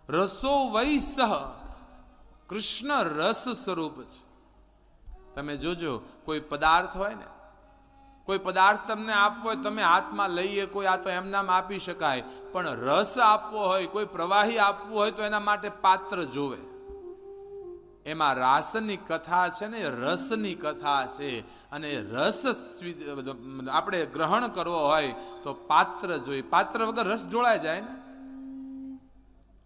રસો વૈસહ, કૃષ્ણ રસ સ્વરૂપ છે. તમે જોજો, કોઈ પદાર્થ હોય ને, કોઈ પદાર્થ તમને આપવો હોય, તમે હાથમાં લઈએ, કોઈ આ તો એમનામ આપી શકાય, પણ રસ આપવો હોય, કોઈ પ્રવાહી આપવું હોય તો એના માટે પાત્ર જોવે. એમાં રાસની કથા છે ને, રસની કથા છે. અને રસ આપણે ગ્રહણ કરવો હોય તો પાત્ર જોઈએ. પાત્ર વગર રસ ઢોળાઈ જાય ને.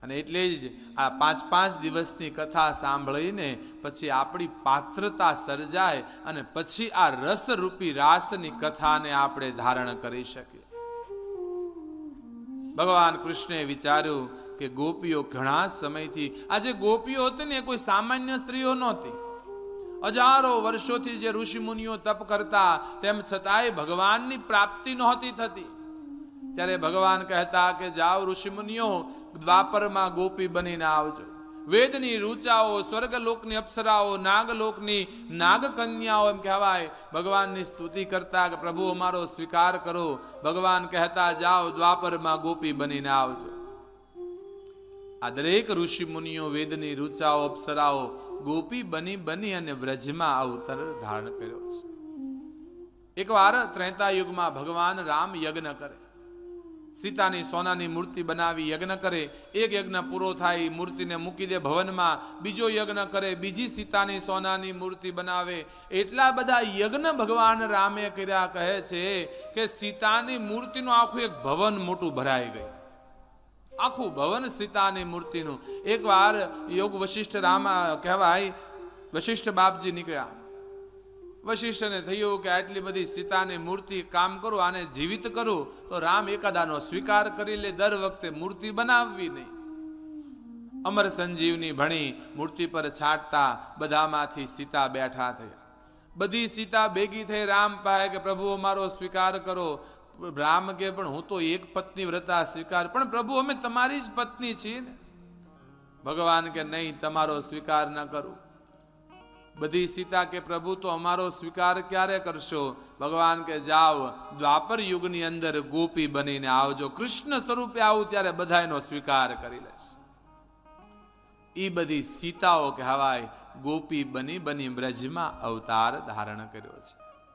અને એટલે જ આ 5 દિવસની કથા સાંભળીને પછી આપણી પાત્રતા સર્જાય અને પછી આ રસરૂપી રાસની કથાને આપણે ધારણ કરી શકીએ. ભગવાન કૃષ્ણે વિચાર્યું કે ગોપીઓ ઘણા સમયથી, આજે ગોપીઓ હતી ને એ કોઈ સામાન્ય સ્ત્રીઓ નહોતી. હજારો વર્ષોથી જે ઋષિ મુનિઓ તપ કરતા, તેમ છતાંય ભગવાનની પ્રાપ્તિ નહોતી થતી. ત્યારે ભગવાન કહેતા કે જાઓ ઋષિ મુનિઓ, દ્વાપરમાં ગોપી બનીને આવજો. વેદની રૂચાઓ, સ્વર્ગલોકની અપ્સરાઓ, નાગલોકની નાગકન્યાઓ એમ કહેવાય, ભગવાનની સ્તુતિ કરતા કે પ્રભુ અમારો સ્વીકાર કરો. ભગવાન કહેતા જાઓ દ્વાપરમાં ગોપી બનીને આવજો. આ દરેક ઋષિ મુનિઓ, વેદની રૂચાઓ, અપ્સરાઓ ગોપી બની અને વ્રજમાં અવતાર ધારણ કર્યો છે. એકવાર ત્રેતા યુગમાં ભગવાન રામ યજ્ઞ કરે, સીતાની સોનાની મૂર્તિ બનાવી યજ્ઞ કરે. એક યજ્ઞ પૂરો થાય, મૂર્તિને મૂકી દે ભવનમાં. બીજો યજ્ઞ કરે, બીજી સીતાની સોનાની મૂર્તિ બનાવે. એટલા બધા યજ્ઞ ભગવાન રામે કર્યા, કહે છે કે સીતાની મૂર્તિનું આખું એક ભવન મોટું ભરાઈ ગયું. આખું ભવન સીતાની મૂર્તિનું. એકવાર યોગ વશિષ્ઠ રામ કહેવાય, વશિષ્ઠ બાપજી નીકળ્યા. વશિષ્ઠને થયું કે આટલી બધી સીતાની મૂર્તિ, કામ કરું આને જીવિત કરું તો રામ એકાદાનો સ્વીકાર કરી લે. દર વખતે મૂર્તિ બનાવવી નહીં. અમર સંજીવની ભણી મૂર્તિ પર છાંટતા બધામાંથી સીતા બેઠા થયા. બધી સીતા ભેગી થઈ રામ પાસે કે પ્રભુ અમારો સ્વીકાર કરો. રામ કે પણ હું તો એક પત્ની વ્રતા સ્વીકાર, પણ પ્રભુ અમે તમારી જ પત્ની છીએ ને. ભગવાન કે નહીં, તમારો સ્વીકાર ન કરું. બધી સીતા કે પ્રભુ તો અમારો સ્વીકાર ક્યારે કરશો? ભગવાન કે જાઓ દ્વાપર યુગની અંદર ગોપી બનીને આવજો. કૃષ્ણ સ્વરૂપે આવું ત્યારે બધાનો સ્વીકાર કરી લેશ. એ બધી સીતાઓ કહેવાય ગોપી બની બ્રજમાં અવતાર ધારણ કર્યો છે.